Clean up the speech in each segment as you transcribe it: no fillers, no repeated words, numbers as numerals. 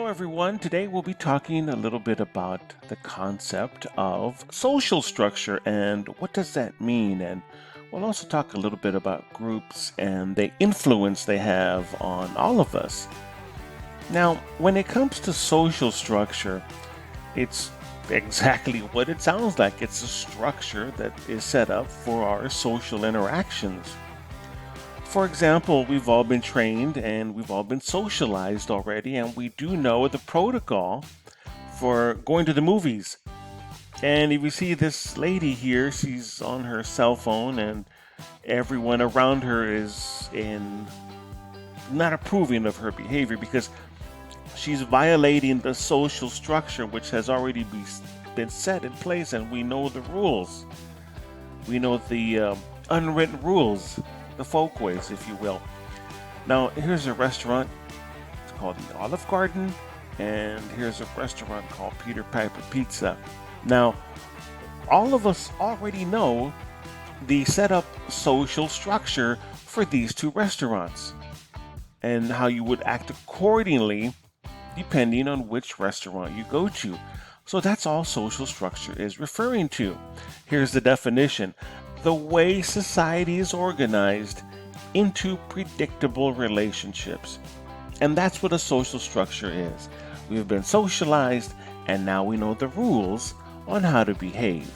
Hello, everyone. Today we'll be talking a little bit about the concept of social structure and what does that mean. And we'll also talk a little bit about groups and the influence they have on all of us. Now, when it comes to social structure, it's exactly what it sounds like. It's a structure that is set up for our social interactions. For example, we've all been trained and we've all been socialized already, and we do know the protocol for going to the movies. And if you see this lady here, she's on her cell phone, and everyone around her is in not approving of her behavior because she's violating the social structure which has already been set in place, and we know the rules. We know the unwritten rules, the folkways, if you will. Now, here's a restaurant. It's called the Olive Garden, and here's a restaurant called Peter Piper Pizza. Now, all of us already know the set up social structure for these two restaurants and how you would act accordingly depending on which restaurant you go to. So that's all social structure is referring to. Here's the definition: the way society is organized into predictable relationships. And that's what a social structure is. We've been socialized, and now we know the rules on how to behave.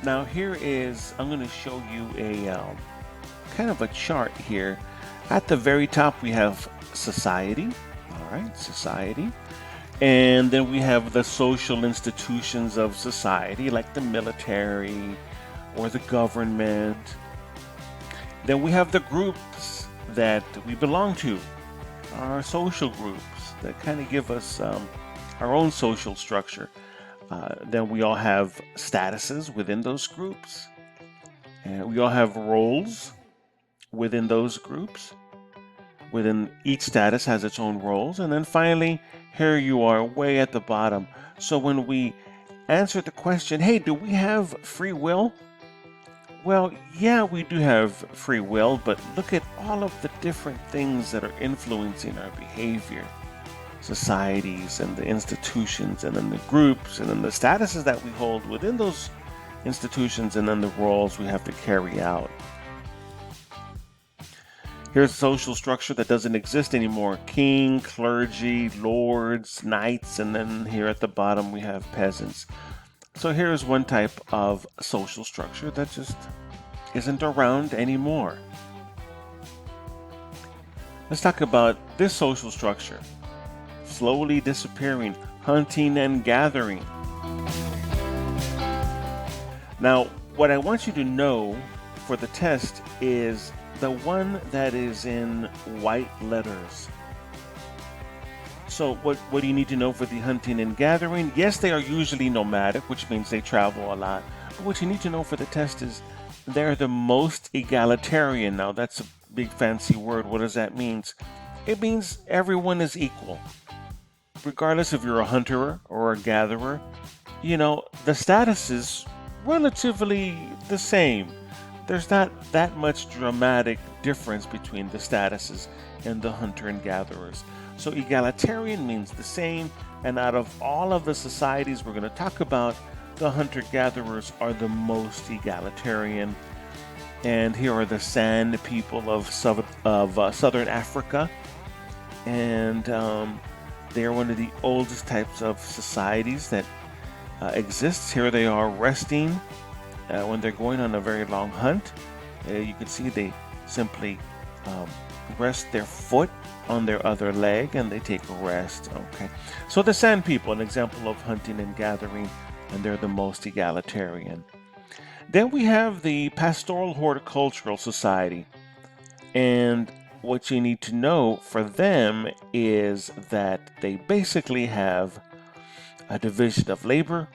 Now I'm going to show you a kind of a chart here. At the very top we have society. All right, society. And then we have the social institutions of society, like the military or the government. Then we have the groups that we belong to, our social groups that kind of give us our own social structure. Then we all have statuses within those groups. And we all have roles within those groups. Within each status has its own roles. And then finally, here you are way at the bottom. So when we answer the question, hey, do we have free will? Well, yeah, we do have free will, but look at all of the different things that are influencing our behavior. Societies and the institutions, and then the groups, and then the statuses that we hold within those institutions, and then the roles we have to carry out. Here's a social structure that doesn't exist anymore: king, clergy, lords, knights, and then here at the bottom we have peasants. So here's one type of social structure that just isn't around anymore. Let's talk about this social structure. Slowly disappearing, hunting and gathering. Now, what I want you to know for the test is the one that is in white letters. So what do you need to know for the hunting and gathering? Yes, they are usually nomadic, which means they travel a lot. But what you need to know for the test is they're the most egalitarian. Now, that's a big fancy word. What does that mean? It means everyone is equal. Regardless if you're a hunter or a gatherer, the status is relatively the same. There's not that much dramatic difference between the statuses and the hunter and gatherers. So egalitarian means the same, and out of all of the societies we're going to talk about, the hunter-gatherers are the most egalitarian. And here are the San people of Southern Africa, and they are one of the oldest types of societies that exists. Here they are resting when they're going on a very long hunt. You can see they simply rest their foot on their other leg and they take a rest. Okay, so the San people, an example of hunting and gathering, and they're the most egalitarian. Then we have the Pastoral Horticultural Society, and what you need to know for them is that they basically have a division of labor,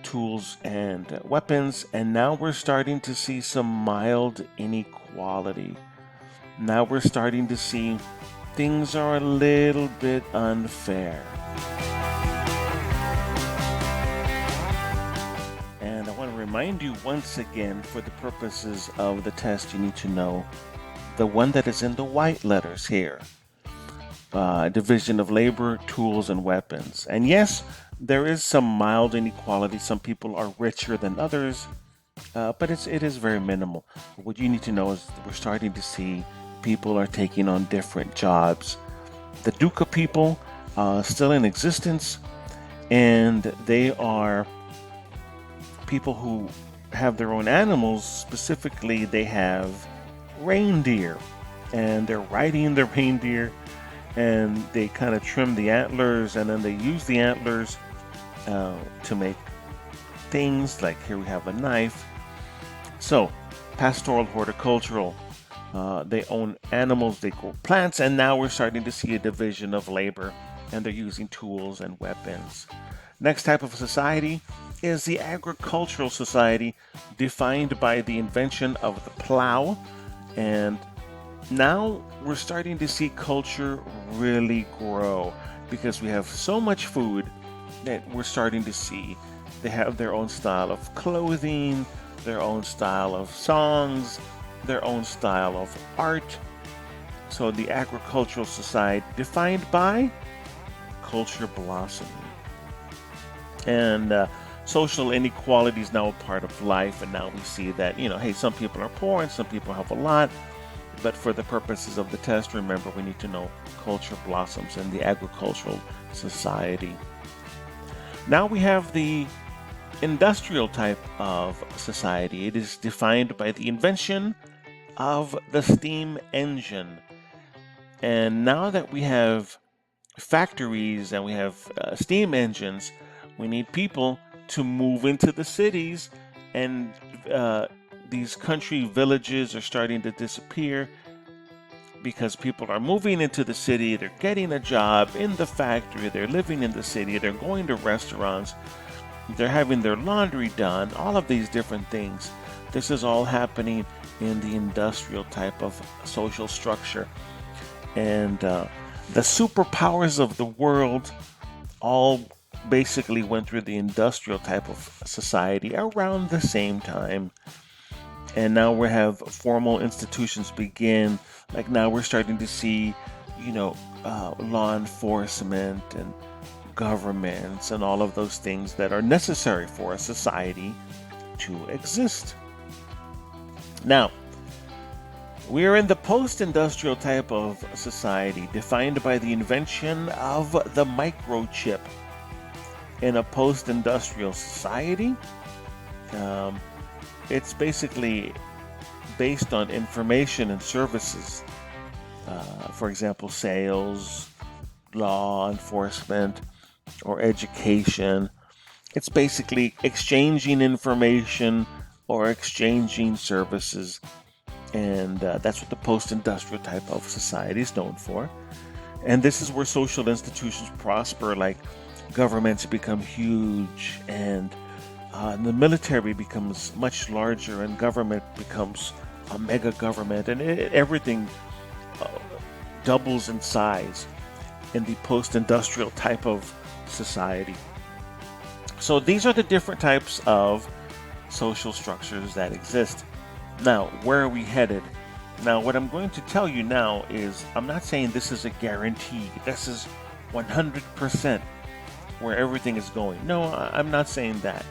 tools, and weapons, and now we're starting to see some mild inequality. Now we're starting to see things are a little bit unfair. And I want to remind you once again, for the purposes of the test, you need to know the one that is in the white letters here. Division of labor, tools, and weapons. And yes, there is some mild inequality. Some people are richer than others, but it is very minimal. What you need to know is we're starting to see people are taking on different jobs. The Duca people still in existence, and they are people who have their own animals. Specifically, they have reindeer, and they're riding the reindeer, and they kind of trim the antlers, and then they use the antlers to make things like here we have a knife. So, pastoral horticultural. They own animals, they grow plants, and now we're starting to see a division of labor, and they're using tools and weapons. Next type of society is the agricultural society, defined by the invention of the plow. And now we're starting to see culture really grow because we have so much food that we're starting to see they have their own style of clothing, their own style of songs, their own style of art. So the agricultural society defined by culture blossoming. And social inequality is now a part of life, and now we see that, hey, some people are poor and some people have a lot. But for the purposes of the test, remember, we need to know culture blossoms in the agricultural society. Now we have the industrial type of society. It is defined by the invention of the steam engine. And now that we have factories and we have steam engines, we need people to move into the cities, and these country villages are starting to disappear because people are moving into the city, they're getting a job in the factory, they're living in the city, they're going to restaurants, they're having their laundry done, all of these different things. This is all happening in the industrial type of social structure. And the superpowers of the world all basically went through the industrial type of society around the same time. And now we have formal institutions begin. Like now we're starting to see, law enforcement and governments and all of those things that are necessary for a society to exist. Now, we are in the post-industrial type of society, defined by the invention of the microchip. In a post-industrial society, it's basically based on information and services. For example, sales, law enforcement, or education. It's basically exchanging information or exchanging services. And that's what the post-industrial type of society is known for. And this is where social institutions prosper, like governments become huge, and the military becomes much larger, and government becomes a mega government, and everything doubles in size in the post-industrial type of society. So these are the different types of social structures that exist. Now, where are we headed? Now, what I'm going to tell you now is, I'm not saying this is a guarantee. This is 100% where everything is going. No, I'm not saying that.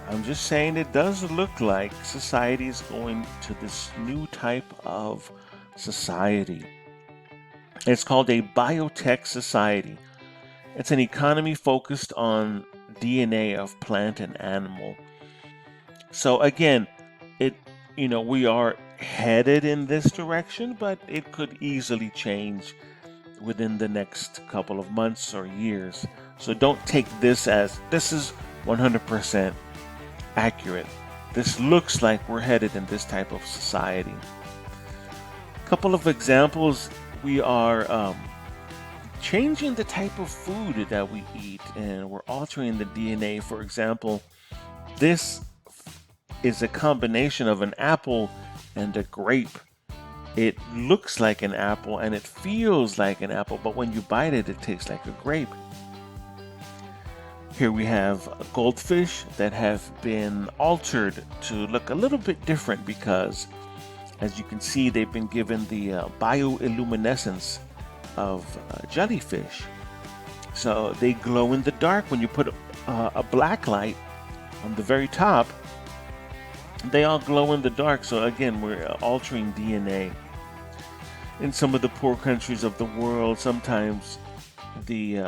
I'm just saying it does look like society is going to this new type of society. It's called a biotech society. It's an economy focused on DNA of plant and animal. So again, we are headed in this direction, but it could easily change within the next couple of months or years. So don't take this as this is 100% accurate. This looks like we're headed in this type of society. A couple of examples: we are changing the type of food that we eat, and we're altering the DNA. For example, this is a combination of an apple and a grape. It looks like an apple and it feels like an apple, but when you bite it, it tastes like a grape. Here we have goldfish that have been altered to look a little bit different because As you can see, they've been given the bioluminescence of jellyfish. So they glow in the dark. When you put a black light on the very top, they all glow in the dark. So again, we're altering DNA. In some of the poor countries of the world, sometimes the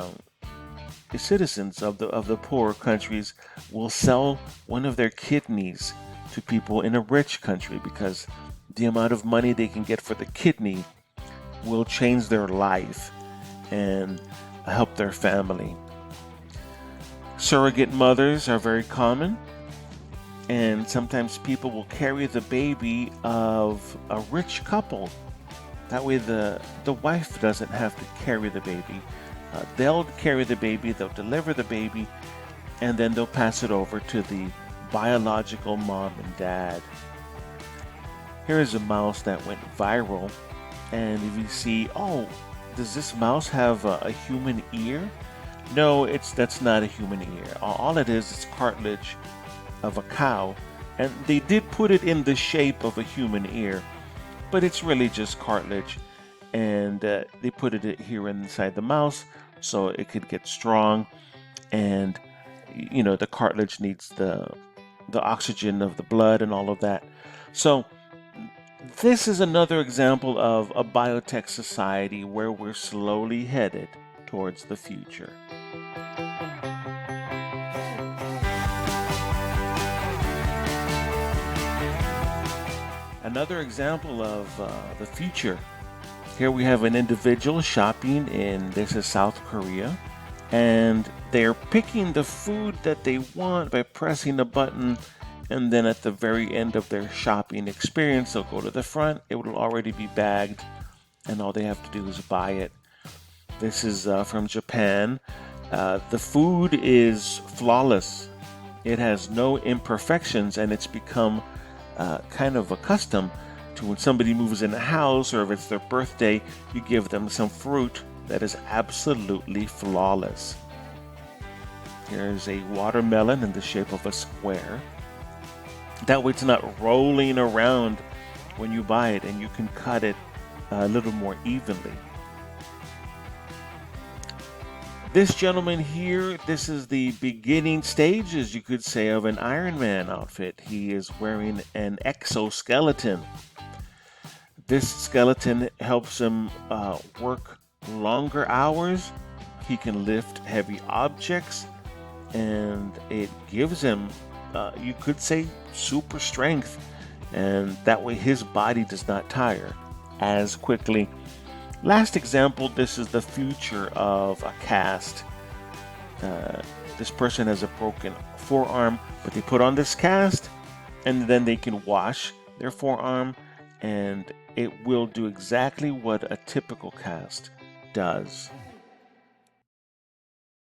citizens of the poor countries will sell one of their kidneys to people in a rich country, because the amount of money they can get for the kidney will change their life and help their family. Surrogate mothers are very common, and sometimes people will carry the baby of a rich couple. That way the wife doesn't have to carry the baby. They'll carry the baby, they'll deliver the baby, and then they'll pass it over to the biological mom and dad. Here is a mouse that went viral, and if you see, oh, does this mouse have a human ear? No, that's not a human ear. All it is cartilage of a cow, and they did put it in the shape of a human ear, but it's really just cartilage, and they put it here inside the mouse so it could get strong, and the cartilage needs the oxygen of the blood and all of that. So this is another example of a biotech society where we're slowly headed towards the future. Another example of the future. Here we have an individual shopping this is South Korea, and they're picking the food that they want by pressing a button, and then at the very end of their shopping experience, they'll go to the front, it will already be bagged, and all they have to do is buy it. This is from Japan. The food is flawless. It has no imperfections, and it's become kind of accustomed to when somebody moves in a house, or if it's their birthday, you give them some fruit that is absolutely flawless. Here's a watermelon in the shape of a square. That way it's not rolling around when you buy it, and you can cut it a little more evenly. This gentleman here, this is the beginning stages, you could say, of an Iron Man outfit. He is wearing an exoskeleton. This skeleton helps him work longer hours. He can lift heavy objects, and it gives him, you could say, super strength. And that way his body does not tire as quickly. Last example, this is the future of a cast. This person has a broken forearm, but they put on this cast, and then they can wash their forearm, and it will do exactly what a typical cast does.